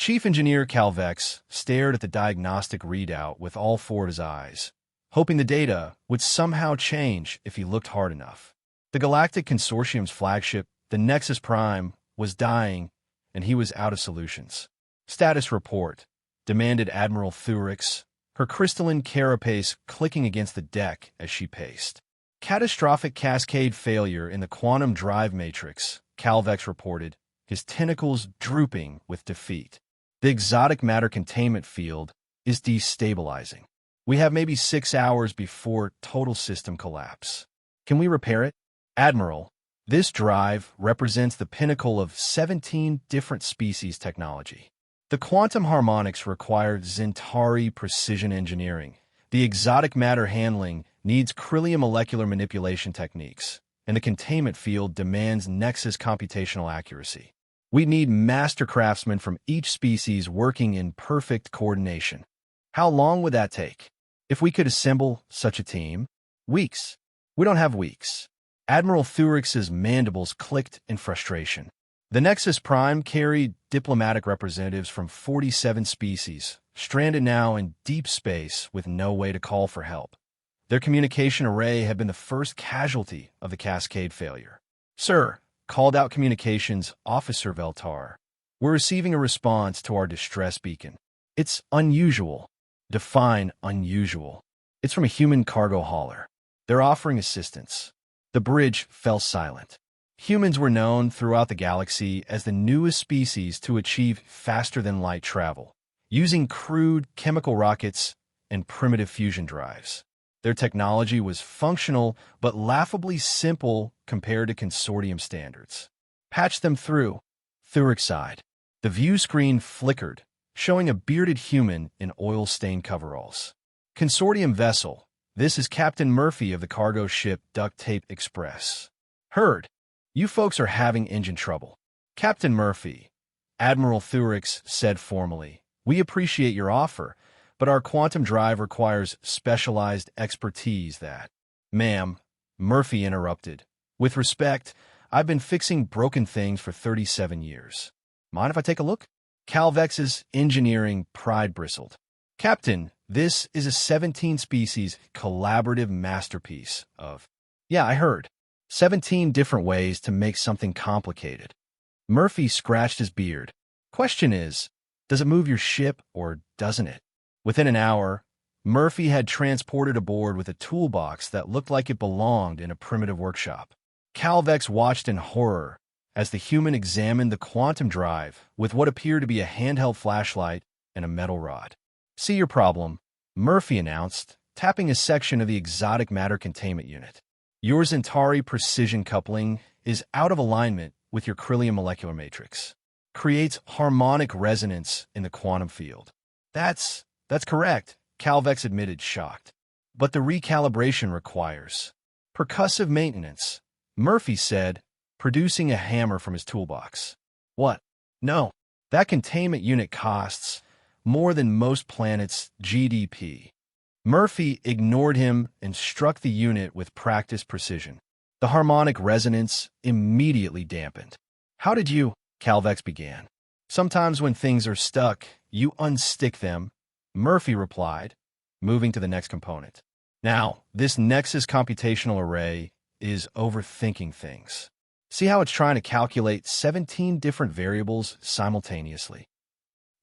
Chief Engineer Calvex stared at the diagnostic readout with all four of his eyes, hoping the data would somehow change if he looked hard enough. The Galactic Consortium's flagship, the Nexus Prime, was dying, and he was out of solutions. Status report, demanded Admiral Thurix, her crystalline carapace clicking against the deck as she paced. Catastrophic cascade failure in the quantum drive matrix, Calvex reported, his tentacles drooping with defeat. The exotic matter containment field is destabilizing. We have maybe 6 hours before total system collapse. Can we repair it? Admiral, this drive represents the pinnacle of 17 different species technology. The quantum harmonics require Zentari precision engineering. The exotic matter handling needs Krillium molecular manipulation techniques, and the containment field demands Nexus computational accuracy. We need master craftsmen from each species working in perfect coordination. How long would that take? If we could assemble such a team? Weeks. We don't have weeks. Admiral Thurix's mandibles clicked in frustration. The Nexus Prime carried diplomatic representatives from 47 species, stranded now in deep space with no way to call for help. Their communication array had been the first casualty of the cascade failure. Sir, called out communications officer Veltar. We're receiving a response to our distress beacon. It's unusual. Define unusual. It's from a human cargo hauler. They're offering assistance. The bridge fell silent. Humans were known throughout the galaxy as the newest species to achieve faster-than-light travel, using crude chemical rockets and primitive fusion drives. Their technology was functional but laughably simple compared to consortium standards. Patch them through. Thurix sighed. The view screen flickered, showing a bearded human in oil-stained coveralls. Consortium vessel. This is Captain Murphy of the cargo ship Duct Tape Express. Heard. You folks are having engine trouble. Captain Murphy, Admiral Thurix said formally, we appreciate your offer, but our quantum drive requires specialized expertise that... Ma'am, Murphy interrupted. With respect, I've been fixing broken things for 37 years. Mind if I take a look? Calvex's engineering pride bristled. Captain, this is a 17-species collaborative masterpiece of... Yeah, I heard. 17 different ways to make something complicated. Murphy scratched his beard. Question is, does it move your ship or doesn't it? Within an hour, Murphy had transported aboard with a toolbox that looked like it belonged in a primitive workshop. Calvex watched in horror as the human examined the quantum drive with what appeared to be a handheld flashlight and a metal rod. See your problem, Murphy announced, tapping a section of the exotic matter containment unit. Your Zentari precision coupling is out of alignment with your Krillium molecular matrix. Creates harmonic resonance in the quantum field. That's correct, Calvex admitted, shocked. But the recalibration requires percussive maintenance, Murphy said, producing a hammer from his toolbox. What? No. That containment unit costs more than most planets' GDP. Murphy ignored him and struck the unit with practiced precision. The harmonic resonance immediately dampened. How did you? Calvex began. Sometimes when things are stuck, you unstick them, Murphy replied, moving to the next component. Now, this Nexus computational array is overthinking things. See how it's trying to calculate 17 different variables simultaneously?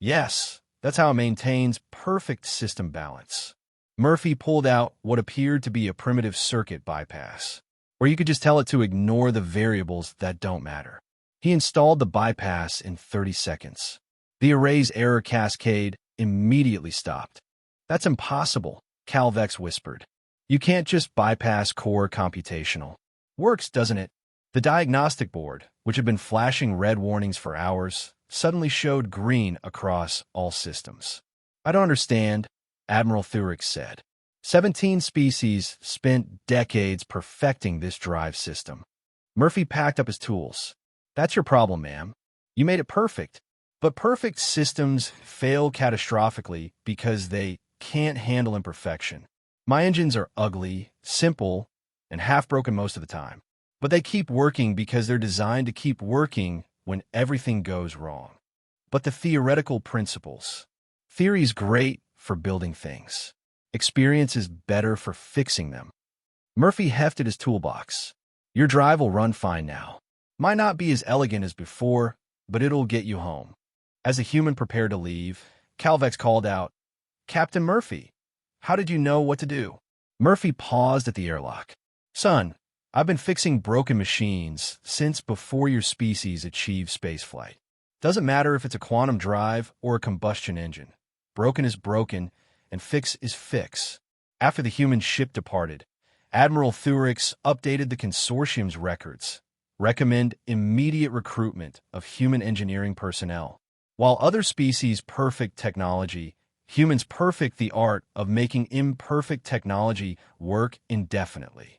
Yes, that's how it maintains perfect system balance. Murphy pulled out what appeared to be a primitive circuit bypass, or you could just tell it to ignore the variables that don't matter. He installed the bypass in 30 seconds. The array's error cascade immediately stopped. That's impossible, Calvex whispered. You can't just bypass core computational. Works, doesn't it? The diagnostic board, which had been flashing red warnings for hours, suddenly showed green across all systems. I don't understand, Admiral Thurix said. 17 species spent decades perfecting this drive system. Murphy packed up his tools. That's your problem, ma'am. You made it perfect. But perfect systems fail catastrophically because they can't handle imperfection. My engines are ugly, simple, and half-broken most of the time. But they keep working because they're designed to keep working when everything goes wrong. but the theoretical principles. Theory's great for building things. Experience is better for fixing them. Murphy hefted his toolbox. Your drive will run fine now. Might not be as elegant as before, but it'll get you home. As the human prepared to leave, Calvex called out, Captain Murphy, how did you know what to do? Murphy paused at the airlock. Son, I've been fixing broken machines since before your species achieved spaceflight. Doesn't matter if it's a quantum drive or a combustion engine. Broken is broken, and fix is fix. After the human ship departed, Admiral Thurix updated the consortium's records. Recommend immediate recruitment of human engineering personnel. While other species perfect technology, humans perfect the art of making imperfect technology work indefinitely.